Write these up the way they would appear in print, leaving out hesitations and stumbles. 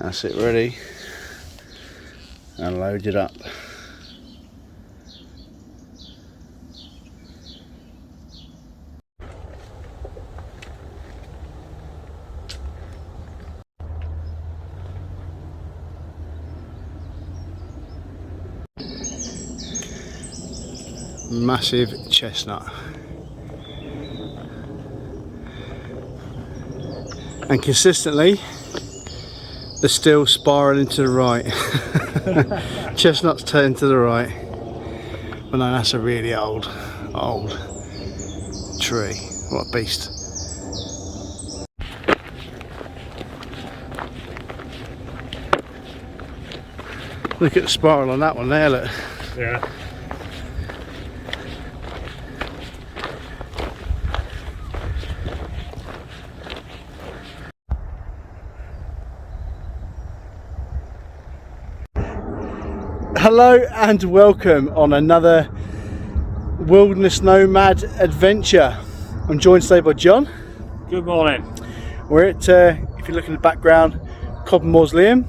That's it, ready and loaded up. Massive chestnut, and consistently they're still spiraling to the right. Chestnuts turn to the right. But no, that's a really old tree. What a beast. Look at the spiral on that one there, look. Yeah. Hello and welcome on another Wilderness Nomad adventure. I'm joined today by John. Good morning. We're at, if you look in the background, Cobham Mausoleum.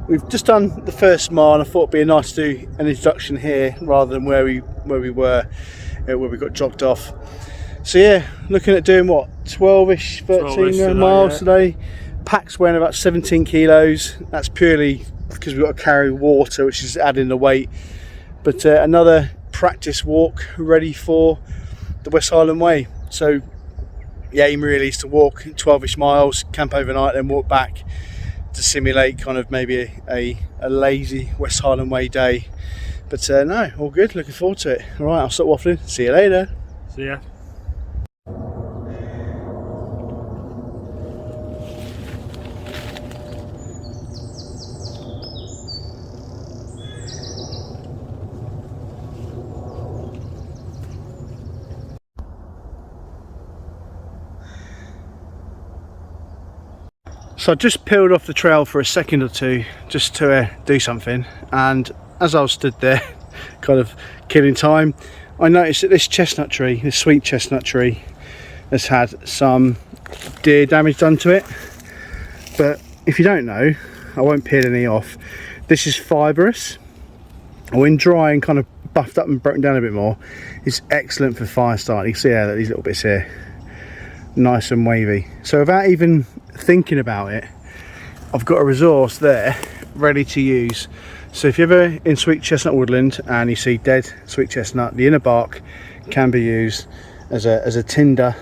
We've just done the first mile and I thought it'd be nice to do an introduction here rather than where we were, where we got dropped off. So yeah, looking at doing what, 12ish, 13 miles today. Pack's weighing about 17 kilos. That's purely because we've got to carry water, which is adding the weight. But another practice walk ready for the West Highland Way. So the aim really is to walk 12ish miles, camp overnight, then walk back to simulate kind of maybe a lazy West Highland Way day. But no, all good, looking forward to it. All right, I'll stop waffling, see you later. See ya. So I just peeled off the trail for a second or two just to do something, and as I was stood there kind of killing time, I noticed that this chestnut tree, this sweet chestnut tree, has had some deer damage done to it. But if you don't know, I won't peel any off. This is fibrous, and when dry and kind of buffed up and broken down a bit more, it's excellent for fire starting. You can see how these little bits here, nice and wavy. So without even thinking about it, I've got a resource there ready to use. So if you're ever in sweet chestnut woodland and you see dead sweet chestnut, the inner bark can be used as a tinder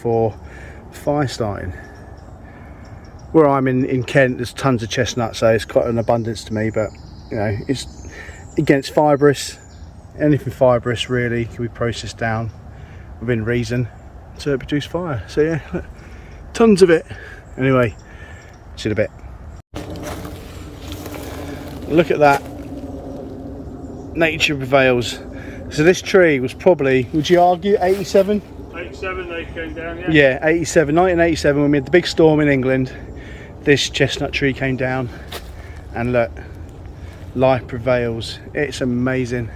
for fire starting. Where I'm in Kent, there's tons of chestnut, so it's quite an abundance to me. But you know, it's against fibrous, anything fibrous really can be processed down within reason to produce fire. So yeah, look, tons of it. Anyway, see you in a bit. Look at that. Nature prevails. So this tree was probably, would you argue, 87? 87 they came down, yeah? Yeah, 87, 1987, when we had the big storm in England. This chestnut tree came down, and look, life prevails. It's amazing.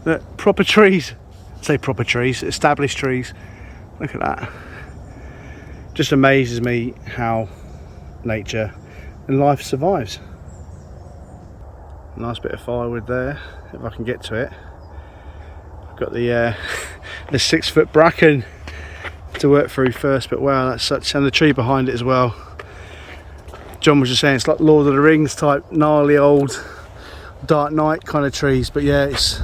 Look, proper trees. I say proper trees, established trees. Look at that. Just amazes me how nature and life survives. Nice bit of firewood there, if I can get to it. I've got the 6 foot bracken to work through first, but wow, that's such, and the tree behind it as well. John was just saying it's like Lord of the Rings type gnarly old Dark Knight kind of trees, but yeah, it's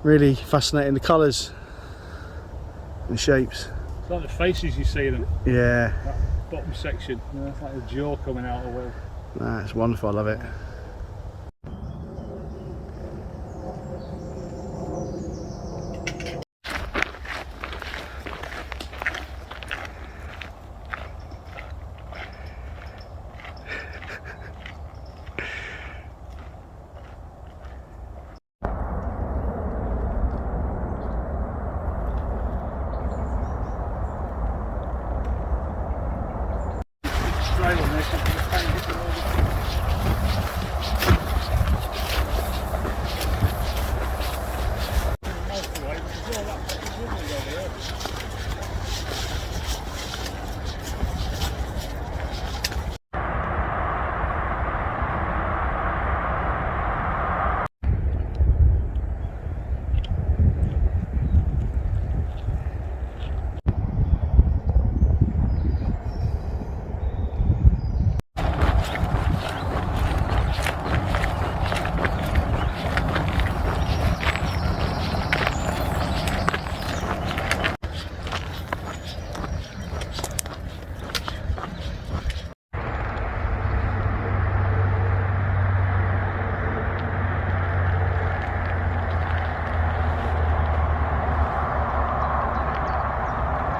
really fascinating, the colours and shapes. It's like the faces you see them. Yeah. That bottom section, you know, it's like the jaw coming out of the wheel. That's wonderful, I love it.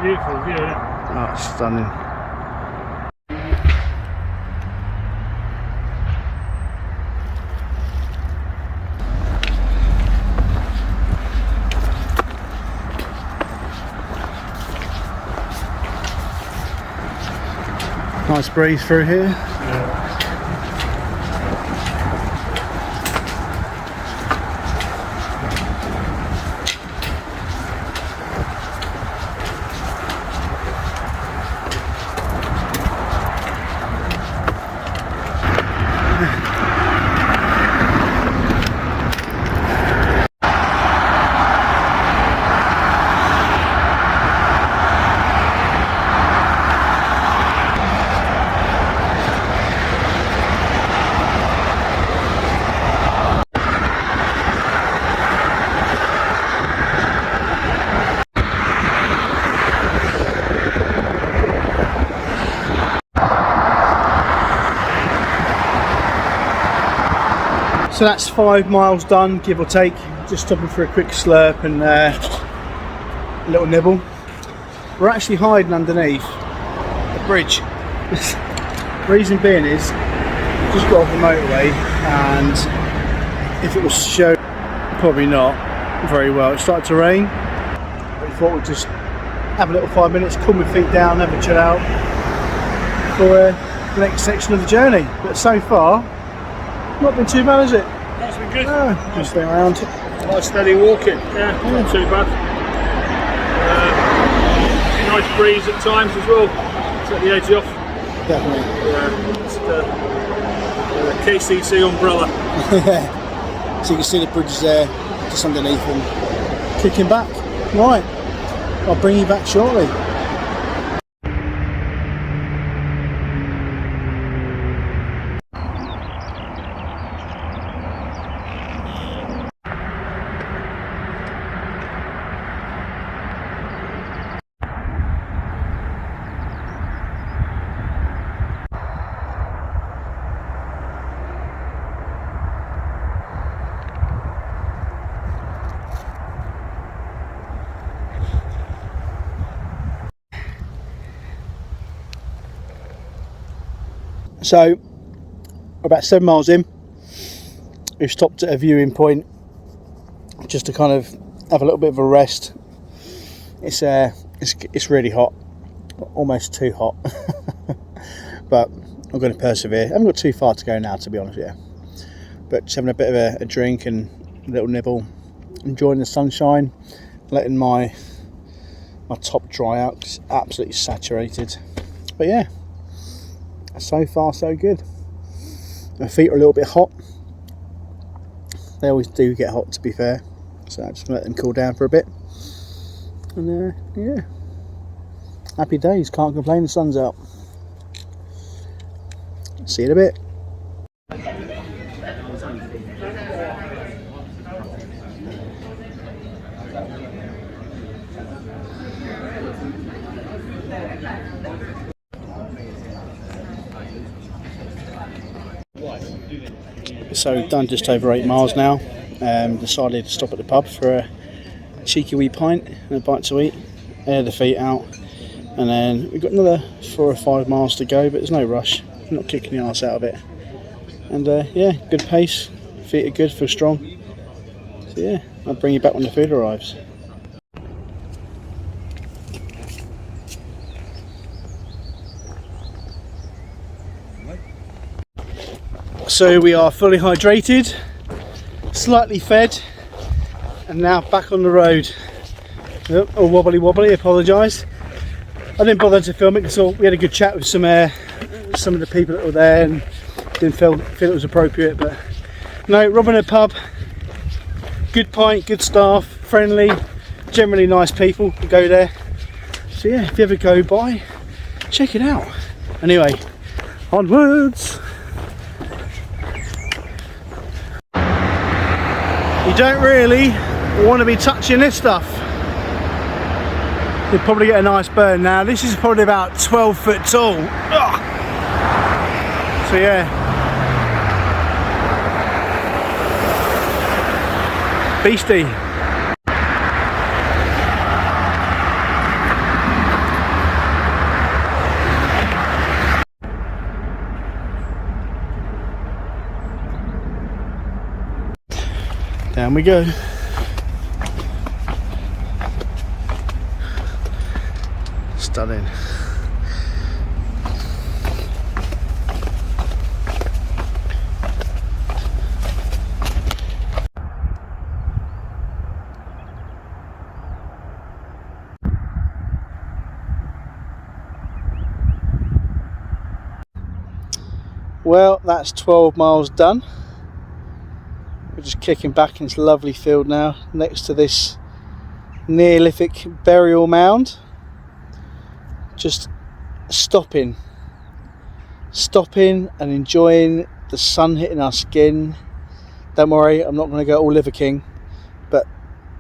Beautiful view, isn't it? Oh, it's stunning. Nice breeze through here. Yeah. So that's 5 miles done, give or take. Just stopping for a quick slurp and a little nibble. We're actually hiding underneath a bridge. Reason being is, just got off the motorway, and if it was shown, probably not very well. It started to rain. We thought we'd just have a little 5 minutes, cool my feet down, have a chill out for the next section of the journey. But so far, not been too bad, has it? That's been good. No, just staying around. Nice steady walking. Yeah, not too bad. Nice breeze at times as well. Set the edge off. Definitely. Yeah, just KCC umbrella. So you can see the bridge there, just underneath and kicking back. Right, I'll bring you back shortly. So, about 7 miles in, we've stopped at a viewing point just to kind of have a little bit of a rest. It's really hot, almost too hot, but I'm going to persevere. I haven't got too far to go now, to be honest with you, but just having a bit of a drink and a little nibble, enjoying the sunshine, letting my top dry out 'cause it's absolutely saturated. But yeah, so far so good. My feet are a little bit hot. They always do get hot, to be fair, so I'm just gonna let them cool down for a bit. And yeah, happy days, can't complain, the sun's out. See you in a bit. So we've done just over 8 miles now. Decided to stop at the pub for a cheeky wee pint and a bite to eat, air the feet out, and then we've got another 4 or 5 miles to go, but there's no rush. I'm not kicking the arse out of it. And yeah, good pace, feet are good, feel strong. So yeah, I'll bring you back when the food arrives. So we are fully hydrated, slightly fed, and now back on the road. Oh, wobbly, apologise. I didn't bother to film it because we had a good chat with some of the people that were there and didn't feel it was appropriate. But no, robbing a pub, good pint, good staff, friendly, generally nice people who go there. So yeah, if you ever go by, check it out. Anyway, onwards. You don't really want to be touching this stuff. You'll probably get a nice burn. Now this is probably about 12 foot tall. Ugh. So yeah, beastie. Down we go. Stunning. Well, that's 12 miles done. We're just kicking back in this lovely field now, next to this Neolithic burial mound. Just stopping and enjoying the sun hitting our skin. Don't worry, I'm not going to go all Liver King, but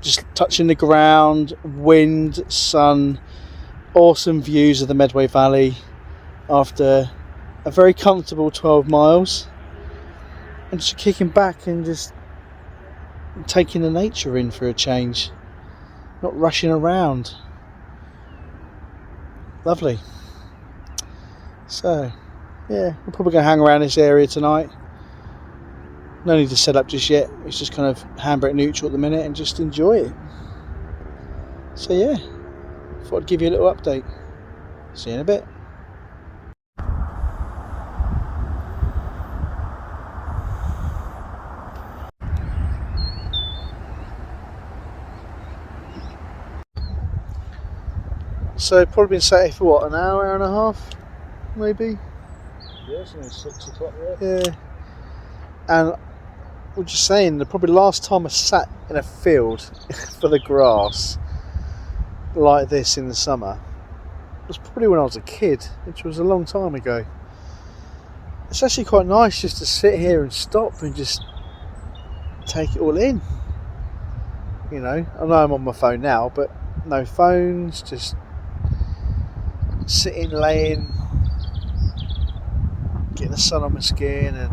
just touching the ground, wind, sun, awesome views of the Medway Valley after a very comfortable 12 miles, and just kicking back and just taking the nature in for a change, not rushing around. Lovely. So yeah, we're probably going to hang around this area tonight. No need to set up just yet. It's just kind of handbrake neutral at the minute and just enjoy it. So yeah, thought I'd give you a little update. See you in a bit. So probably been sat here for what, an hour and a half, maybe? Yeah, it's only 6 o'clock, Yeah. And we're just saying, the probably last time I sat in a field full of grass like this in the summer was probably when I was a kid, which was a long time ago. It's actually quite nice just to sit here and stop and just take it all in. You know, I know I'm on my phone now, but no phones, just sitting, laying, getting the sun on my skin and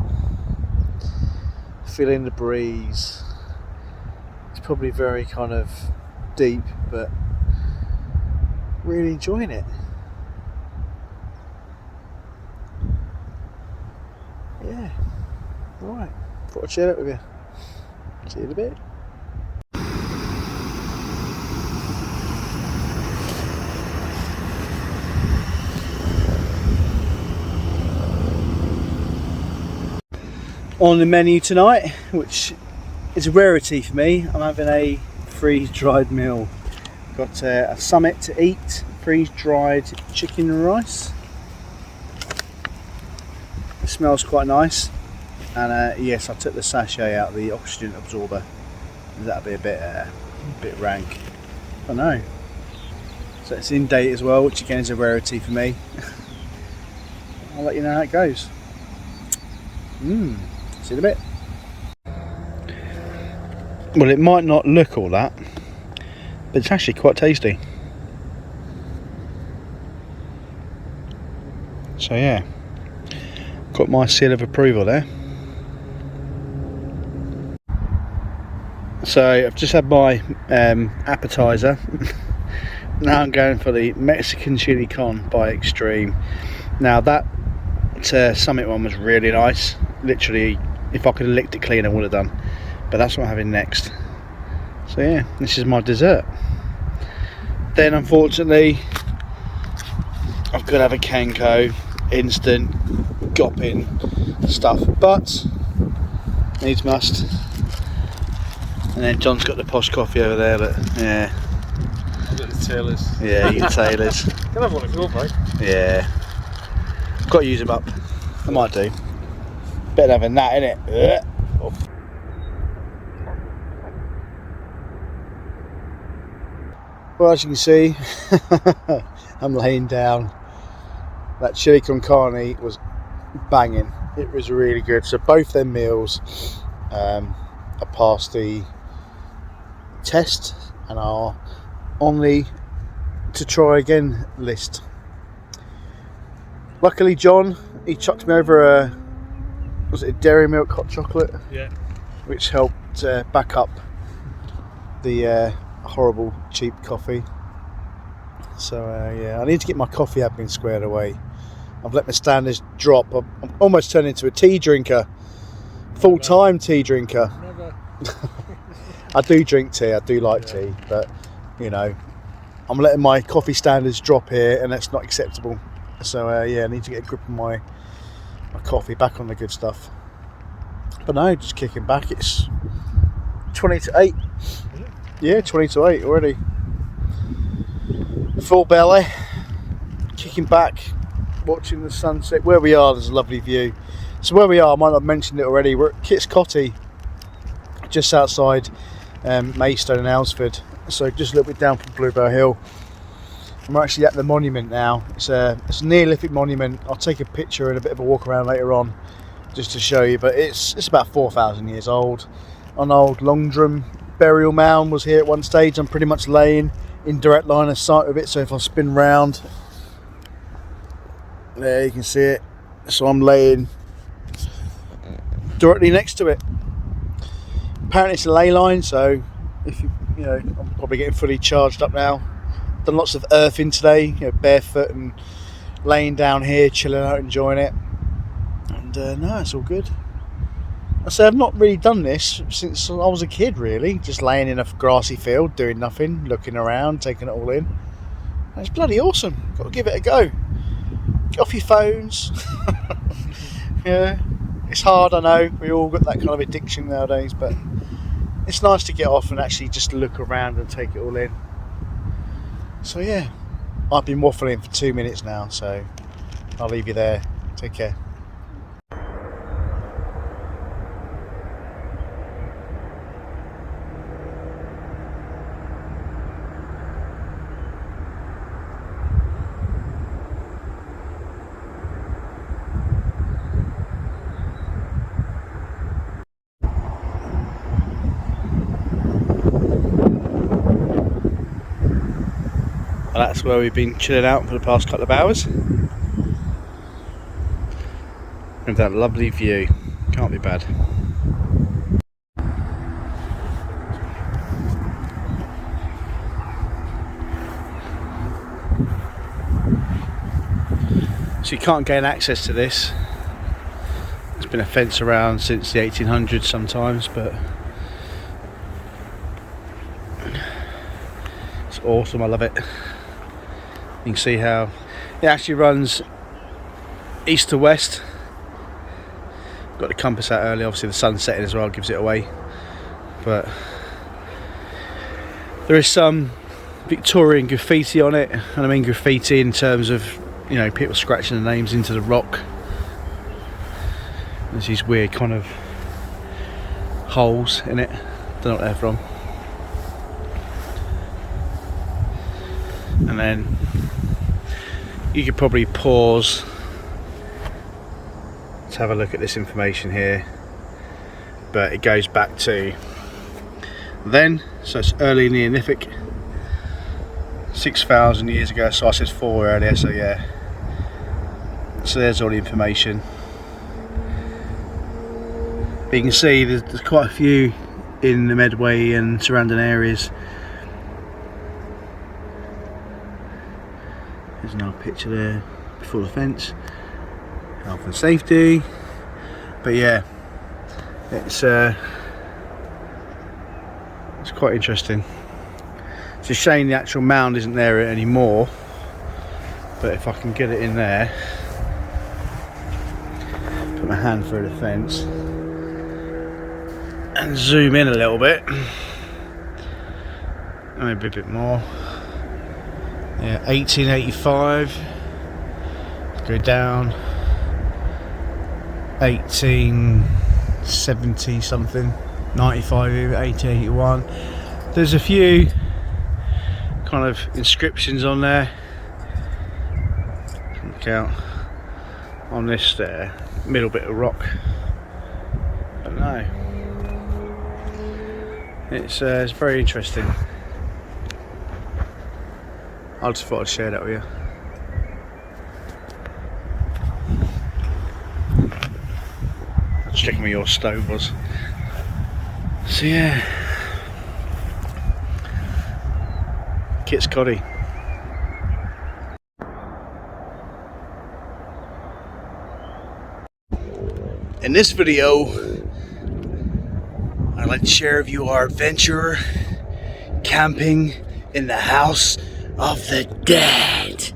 feeling the breeze. It's probably very kind of deep, but really enjoying it. Yeah. Alright, thought I'd share it with you. See you in a bit. On the menu tonight, which is a rarity for me, I'm having a freeze-dried meal. Got a Summit to eat, freeze-dried chicken and rice. It smells quite nice, and yes, I took the sachet out, the oxygen absorber. That'll be a bit rank. I know. So it's in date as well, which again is a rarity for me. I'll let you know how it goes. See you in a bit. Well, it might not look all that, but it's actually quite tasty. So yeah, got my seal of approval there. So I've just had my appetizer. Now I'm going for the Mexican chili con by Extreme. Now that Summit one was really nice. Literally, if I could have licked it clean I would have done, but that's what I'm having next. So yeah, this is my dessert. Then unfortunately I've got to have a Kenko instant gopping stuff, but needs must. And then John's got the posh coffee over there, but yeah, I've got the Taylors. yeah, you can Taylors. Can have one if you want, mate. Yeah, got to use them up. I might do. Better having that, innit? Oh. Well, as you can see, I'm laying down. That chili con carne was banging. It was really good. So both them meals are past the test and are on the to try again list. Luckily, John, he chucked me over a dairy milk hot chocolate? Yeah. Which helped back up the horrible cheap coffee. So yeah, I need to get my coffee admin squared away. I've let my standards drop. I'm almost turned into a tea drinker, full-time tea drinker. Never. I do drink tea, I do like tea, but you know, I'm letting my coffee standards drop here, and that's not acceptable. So yeah, I need to get a grip on my coffee, back on the good stuff. But no, just kicking back. It's 20 to 8. Yeah, 20 to 8 already. Full belly, kicking back, watching the sunset. Where we are, there's a lovely view. So where we are, I might have mentioned it already, we're at Kitscotty, just outside Maidstone and Aylesford. So just a little bit down from Bluebell Hill. And we're actually at the monument now. It's a Neolithic monument. I'll take a picture and a bit of a walk around later on, just to show you. But it's about 4,000 years old. An old Longdrum burial mound was here at one stage. I'm pretty much laying in direct line of sight of it. So if I spin round, there you can see it. So I'm laying directly next to it. Apparently it's a ley line, so if you know, I'm probably getting fully charged up now. Done lots of earthing today, you know, barefoot and laying down here, chilling out, enjoying it. And no, it's all good. I say I've not really done this since I was a kid, really. Just laying in a grassy field, doing nothing, looking around, taking it all in. And it's bloody awesome. Got to give it a go. Get off your phones. Yeah, it's hard, I know. We all got that kind of addiction nowadays, but it's nice to get off and actually just look around and take it all in. So yeah, I've been waffling for 2 minutes now, so I'll leave you there. Take care. Well, that's where we've been chilling out for the past couple of hours. With that lovely view. Can't be bad. So you can't gain access to this. There's been a fence around since the 1800s sometimes, but it's awesome, I love it. You can see how it actually runs east to west. Got the compass out early, obviously the sun's setting as well gives it away. But there is some Victorian graffiti on it, and I mean graffiti in terms of, you know, people scratching their names into the rock. There's these weird kind of holes in it, don't know what they're from. And then you could probably pause to have a look at this information here, but it goes back to then, so it's early Neolithic, 6,000 years ago. So I said 4 earlier, so yeah, so there's all the information. But you can see there's quite a few in the Medway and surrounding areas. There's another picture there before the fence. Health and safety. But yeah, it's quite interesting. It's a shame the actual mound isn't there anymore, but if I can get it in there, put my hand through the fence and zoom in a little bit, maybe a bit more. Yeah, 1885, go down, 1870 something, 95, 1881. There's a few kind of inscriptions on there. Look out on this there, middle bit of rock. But no, it's very interesting. I just thought I'd share that with you. I was checking where your stove was. So yeah, Kitscotty. In this video, I'm like to share with you our adventure camping in the house of the dead.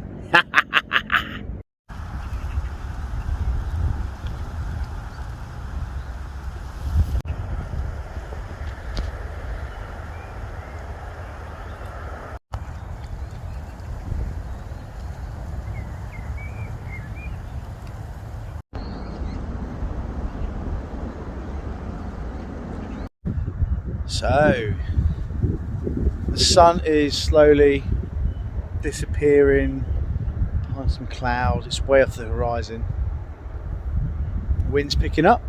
So, the sun is slowly disappearing behind some clouds. It's way off the horizon. Wind's picking up.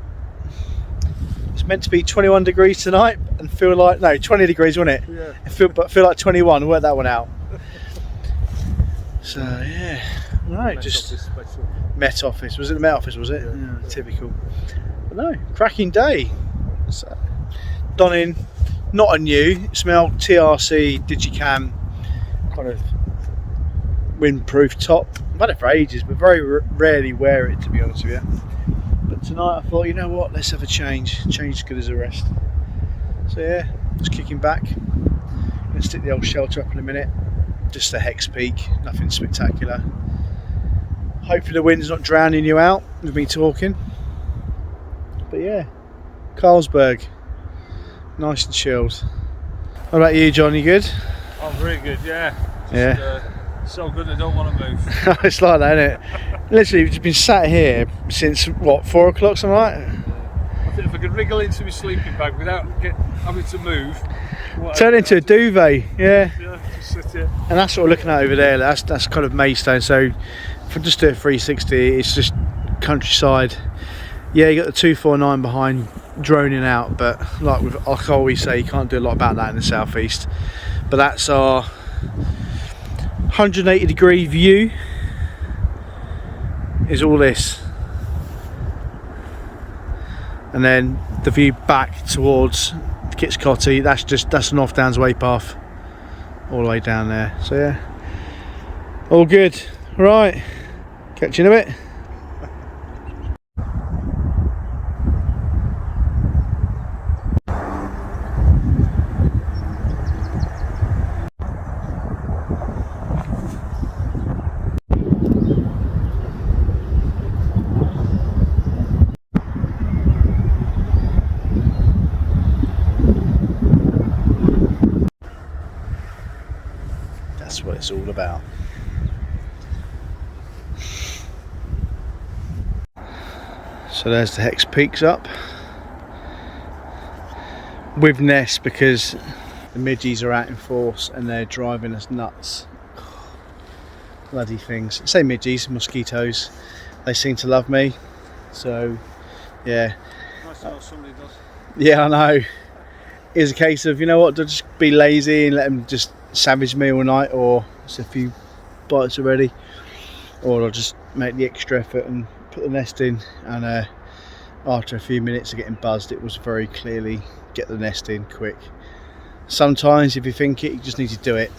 It's meant to be 21 degrees tonight and feel like, no, 20 degrees, wasn't it? Yeah. But feel like 21. Work that one out. So, yeah. No, just Met Office. Was it the Met Office, was it? Yeah, typical. But no, cracking day. So, donning not a new, smell TRC Digicam kind of windproof top. I've had it for ages, but very rarely wear it, to be honest with you. But tonight I thought, you know what, let's have a change. Change is good as a rest. So yeah, just kicking back. Gonna stick the old shelter up in a minute. Just a hex peak, nothing spectacular. Hopefully the wind's not drowning you out with me talking. But yeah, Carlsberg. Nice and chilled. What about you, John? You good? I'm very good, yeah. So good I don't want to move. It's like that, isn't it? Literally, we've been sat here since, what, 4 o'clock, something like that? I think if I could wriggle into my sleeping bag without having to move. Turn it into a duvet, yeah. Yeah, just sit here. And that's what we're looking at over there. That's kind of Maidstone. So, if I just do a 360, it's just countryside. Yeah, you got the 249 behind droning out, but like I always say, you can't do a lot about that in the southeast. But that's our 180 degree view is all this, and then the view back towards Kitscotty, that's North Downs Way path all the way down there. So yeah, all good. Right, catch you in a bit. That's what it's all about. So there's the Hex Peaks up with Ness, because the midgies are out in force and they're driving us nuts. Bloody things. I say midgies, mosquitoes. They seem to love me. So yeah. Nice to know somebody does. Yeah, I know. It's a case of, you know what, to just be lazy and let them just savage me all night, or just a few bites already, or I'll just make the extra effort and put the nest in, and after a few minutes of getting buzzed, it was very clearly get the nest in quick. Sometimes if you think it, you just need to do it.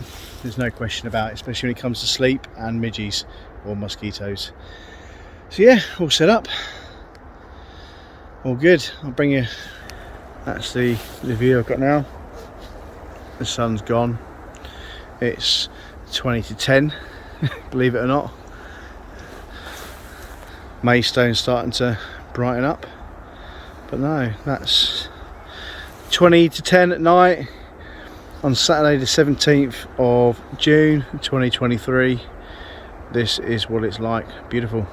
There's no question about it, especially when it comes to sleep and midgies or mosquitoes. So yeah, all set up, all good. I'll bring you, that's the view I've got now. The sun's gone. It's 20 to 10, believe it or not. Maidstone's starting to brighten up, but no, that's 20 to 10 at night on Saturday the 17th of June 2023. This is what it's like. Beautiful.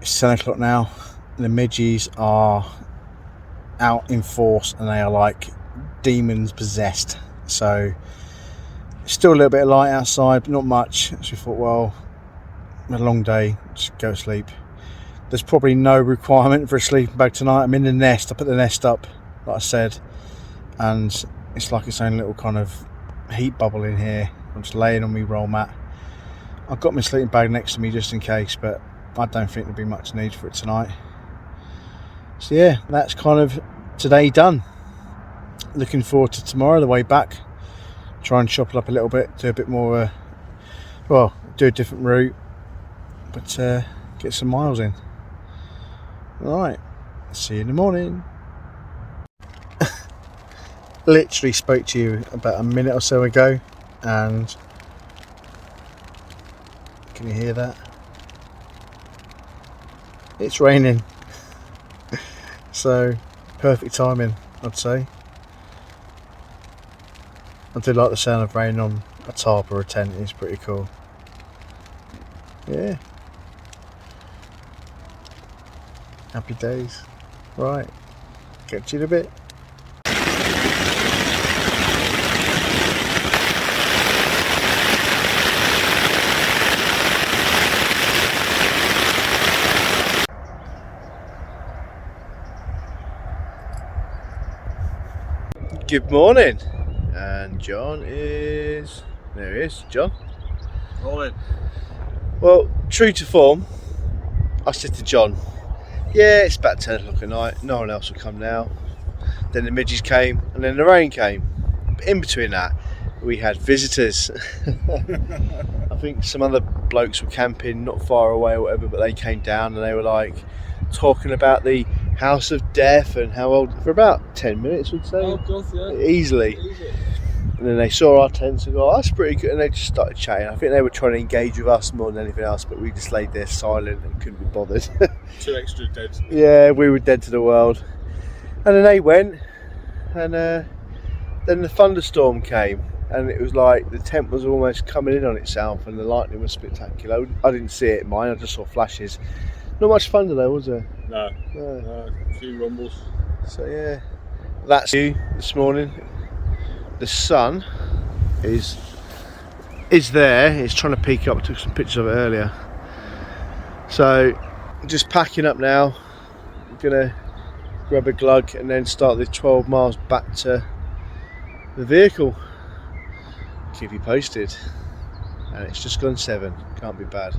It's 10 o'clock now. The midgies are out in force and they are like demons possessed. So still a little bit of light outside, but not much. So we thought, well, a long day, just go to sleep. There's probably no requirement for a sleeping bag tonight. I'm in the nest. I put the nest up, like I said, and it's like its own little kind of heat bubble in here. I'm just laying on my roll mat. I've got my sleeping bag next to me just in case, but I don't think there'll be much need for it tonight. So yeah, that's kind of today done. Looking forward to tomorrow, the way back. Try and shop it up a little bit, do a bit more, well, do a different route, but get some miles in. Alright, see you in the morning. Literally spoke to you about a minute or so ago, and can you hear that? It's raining. So perfect timing, I'd say. I do like the sound of rain on a tarp or a tent, it's pretty cool. Yeah. Happy days. Right, catch you in a bit. Good morning. And John is... there he is, John. Morning. Well, true to form, I said to John, yeah, it's about 10 o'clock at night, no one else will come now. Then the midges came, and then the rain came. But in between that, we had visitors. I think some other blokes were camping not far away or whatever, but they came down and they were like talking about the House of Death and how old, for about 10 minutes, we'd say. Oh, God, yeah. Easily. And then they saw our tents and go, oh, that's pretty good, and they just started chatting. I think they were trying to engage with us more than anything else, but we just laid there silent and couldn't be bothered. 2 extra dead. Yeah, we were dead to the world. And then they went, and then the thunderstorm came, and it was like the tent was almost coming in on itself, and the lightning was spectacular. I didn't see it in mine, I just saw flashes. Not much thunder though, was there? No, a few rumbles. So yeah, that's you this morning. The sun is there. It's trying to peek up. I took some pictures of it earlier. So just packing up now. I'm gonna grab a glug and then start the 12 miles back to the vehicle. Keep you posted. And it's just gone 7. Can't be bad.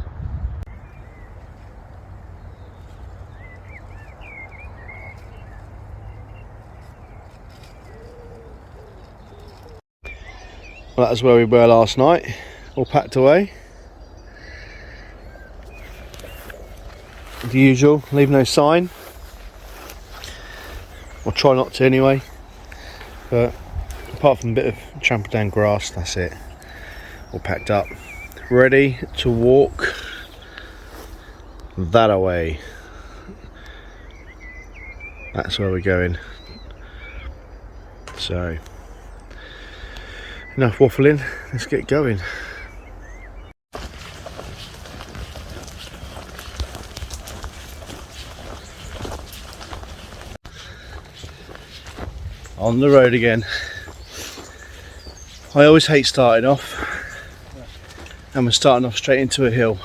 Well, that was where we were last night, all packed away. The usual, leave no sign. I'll try not to anyway. But apart from a bit of trampled down grass, that's it. All packed up. Ready to walk that away. That's where we're going. So... enough waffling, let's get going. On the road again. I always hate starting off, and we're starting off straight into a hill.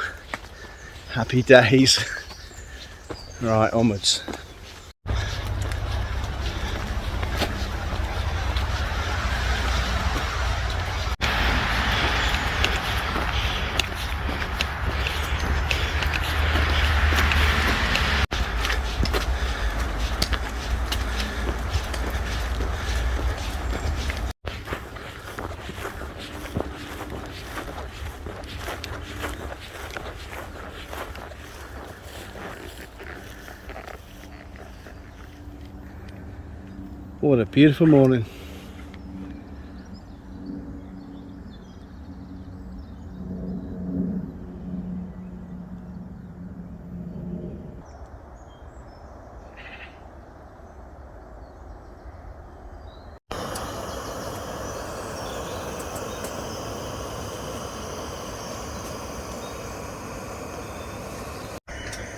Happy days. Right, onwards. What a beautiful morning.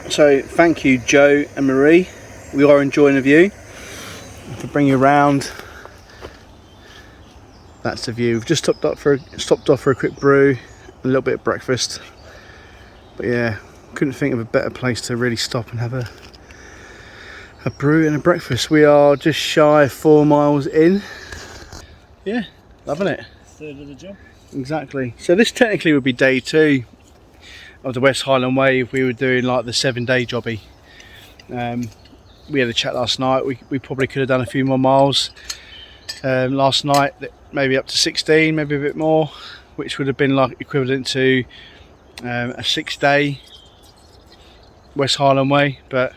So thank you Joe and Marie, we are enjoying the view. To bring you around, that's the view. We've just stopped off for a quick brew, a little bit of breakfast, but yeah, couldn't think of a better place to really stop and have a brew and a breakfast. We are just shy of 4 miles in. Yeah, loving it. Third of the job. Exactly. So this technically would be day 2 of the West Highland Way if we were doing like the 7-day jobby. We had a chat last night. We probably could have done a few more miles last night, maybe up to 16, maybe a bit more, which would have been like equivalent to a 6-day West Highland Way. But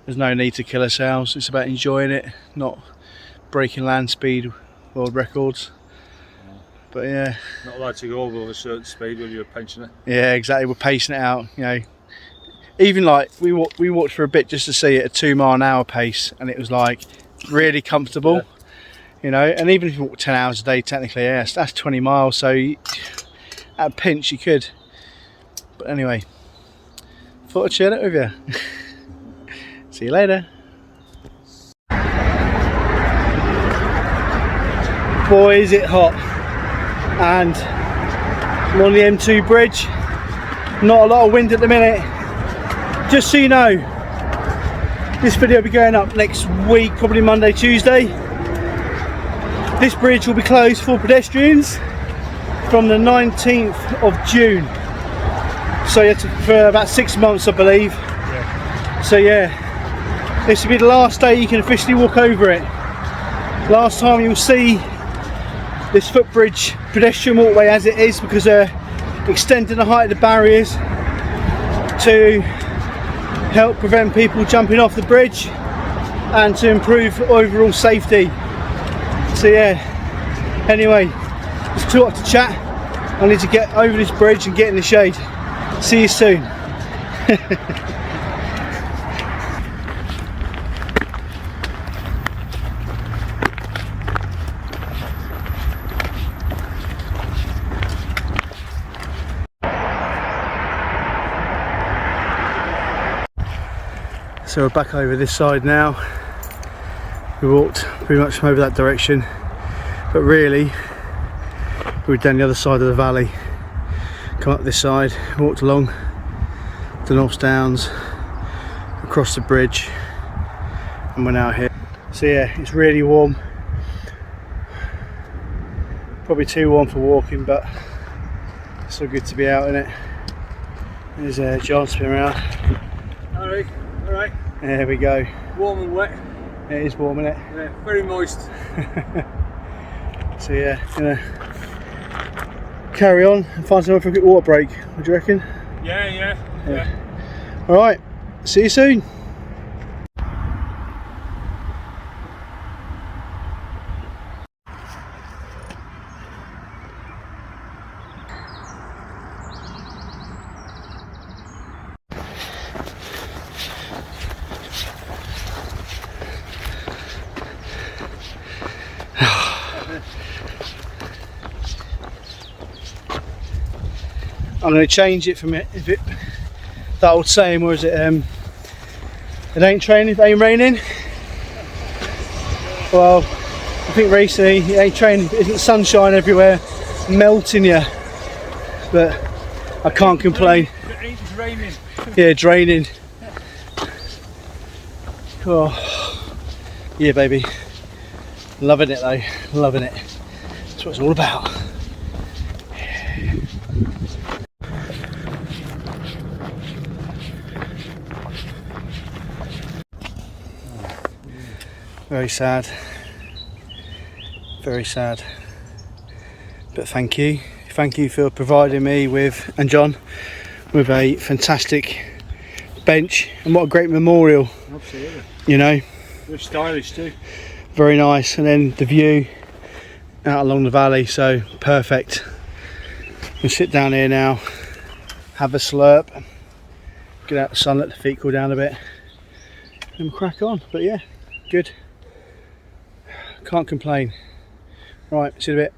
there's no need to kill ourselves. It's about enjoying it, not breaking land speed world records. But yeah, not allowed to go over a certain speed when you're a pensioner. Yeah, exactly. We're pacing it out, you know. Even like we walked for a bit just to see it at 2 mile an hour pace, and it was like really comfortable, yeah. You know. And even if you walk 10 hours a day, technically, yes, that's 20 miles. So at a pinch, you could. But anyway, thought I'd share it with you. See you later. Boy, is it hot. And I'm on the M2 bridge. Not a lot of wind at the minute. Just so you know, this video will be going up next week, probably Monday, Tuesday. This bridge will be closed for pedestrians from the 19th of June. So you have to, for about 6 months, I believe. Yeah. So yeah, this will be the last day you can officially walk over it. Last time you'll see this footbridge pedestrian walkway as it is, because they're extending the height of the barriers to help prevent people jumping off the bridge and to improve overall safety. So yeah, anyway, it's too hot to chat. I need to get over this bridge and get in the shade. See you soon. So we're back over this side now. We walked pretty much from over that direction, but really we were down the other side of the valley. Come up this side, walked along the North Downs, across the bridge, and we're now here. So yeah, it's really warm. Probably too warm for walking, but it's so good to be out in it. There's John spinning around. Alright. Alright. There we go. Warm and wet. It is warm, isn't it? Yeah, very moist. So yeah, gonna carry on and find somewhere for a quick water break. What do you reckon? Yeah. Alright, see you soon. I'm going to change it from that old saying, where is it? It ain't training if it ain't raining. Well, I think recently it ain't training if it isn't sunshine everywhere, melting you. But I can't complain. It's raining. Yeah, draining. Oh, yeah, baby. Loving it though, loving it. That's what it's all about. Very sad, but thank you for providing me with, and John, with a fantastic bench, and what a great memorial. Absolutely. You know, very stylish too. Very nice, and then the view out along the valley, so perfect. We'll sit down here now, have a slurp, get out the sun, let the feet cool down a bit, and we'll crack on. But yeah, good. Can't complain. Right, see you in a bit.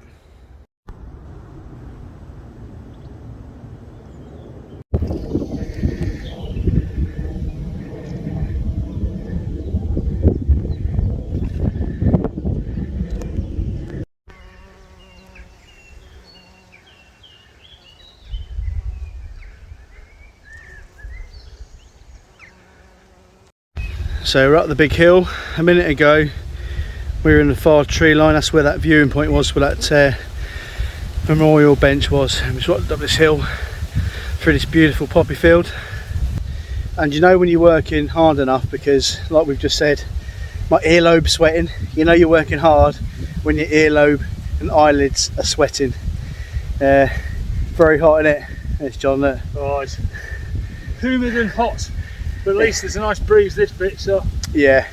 So we're up the big hill. A minute ago we were in the far tree line. That's where that viewing point was, where that memorial bench was. And we just walked up this hill, through this beautiful poppy field. And you know when you're working hard enough, because like we've just said, my earlobe's sweating. You know you're working hard when your earlobe and eyelids are sweating. Very hot in it. There's John there. Oh, it's humid and hot, but at least there's a nice breeze this bit, so yeah,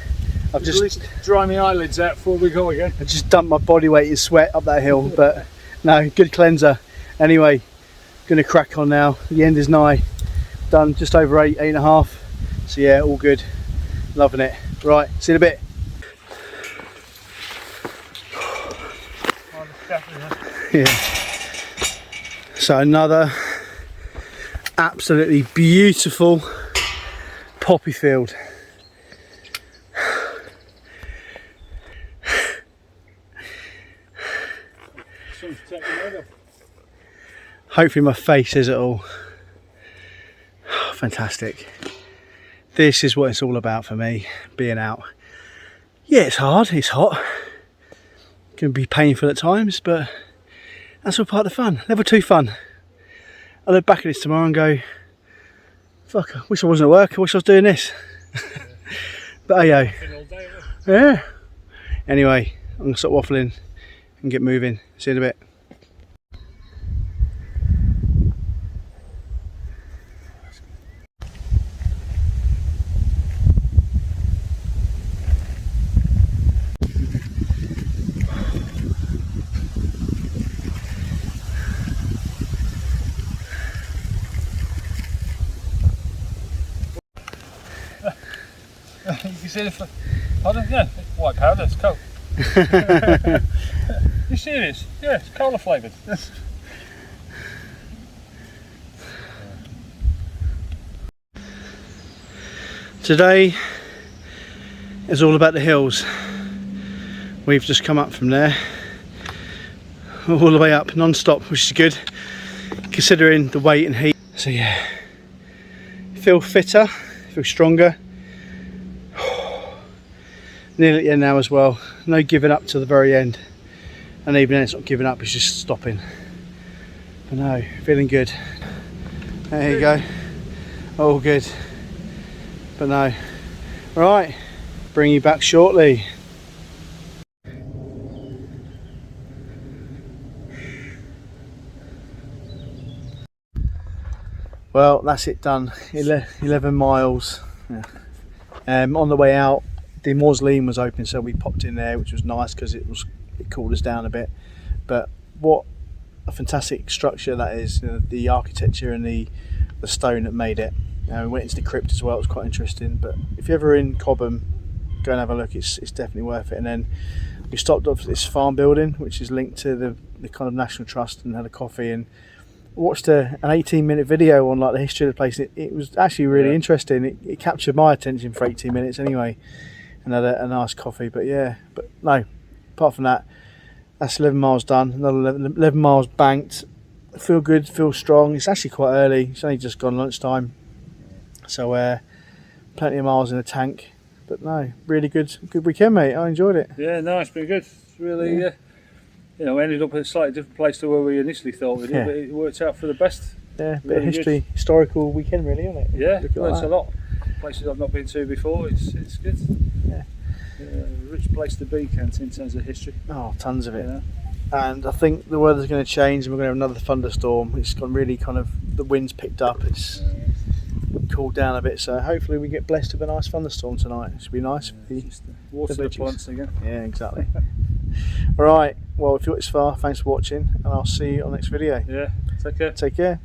I've at just least dry my eyelids out before we go again. I just dumped my body weight in sweat up that hill, but no, good cleanser. Anyway, gonna crack on now. The end is nigh. Done just over 8.5. So yeah, all good. Loving it. Right, see you in a bit. Yeah. So another absolutely beautiful poppy field. Hopefully my face says it all. Fantastic. This is what it's all about for me, being out. Yeah, it's hard, it's hot. It can be painful at times, but that's all part of the fun. Level 2 fun. I look back at this tomorrow and go, fuck, I wish I wasn't at work, I wish I was doing this. But hey, yeah. Anyway, I'm gonna stop waffling and get moving. See you in a bit. You can see the pardon? Yeah, white powder, it's coke. You serious? Yeah, it's cola flavoured. Today is all about the hills. We've just come up from there, all the way up non-stop, which is good considering the weight and heat. So yeah, feel fitter, feel stronger. Nearly at the end now as well. No giving up to the very end, and even then it's not giving up, it's just stopping. But no, feeling good. There you go, all good. But no, right, bring you back shortly. Well, that's it done. 11 miles. Yeah. On the way out, the mausoleum was open, so we popped in there, which was nice because it cooled us down a bit. But what a fantastic structure that is, you know, the architecture and the stone that made it. We went into the crypt as well, it was quite interesting. But if you're ever in Cobham, go and have a look, it's definitely worth it. And then we stopped off at this farm building, which is linked to the kind of National Trust, and had a coffee and watched an 18-minute video on like the history of the place. It was actually really interesting. It captured my attention for 18 minutes anyway, and had a nice coffee. But yeah, but no, apart from that, that's 11 miles done. Another 11 miles banked. Feel good, feel strong. It's actually quite early, it's only just gone lunchtime, so plenty of miles in the tank. But no, really good weekend, mate. I enjoyed it. Yeah, no, it's been good. It's really you know, we ended up in a slightly different place to where we initially thought we'd do, but it worked out for the best. Yeah, bit really of history, historical weekend really, isn't it? Yeah, learnt a lot. Places I've not been to before, it's good. Yeah. Rich place to be, Kent, in terms of history. Oh, tons of it. Yeah. And I think the weather's going to change and we're going to have another thunderstorm. It's gone really kind of, the wind's picked up, it's cooled down a bit, so hopefully we get blessed with a nice thunderstorm tonight. It should be nice for the water the plants again. Yeah, exactly. Alright, well if you're this far, thanks for watching and I'll see you on the next video. Yeah, take care. Take care.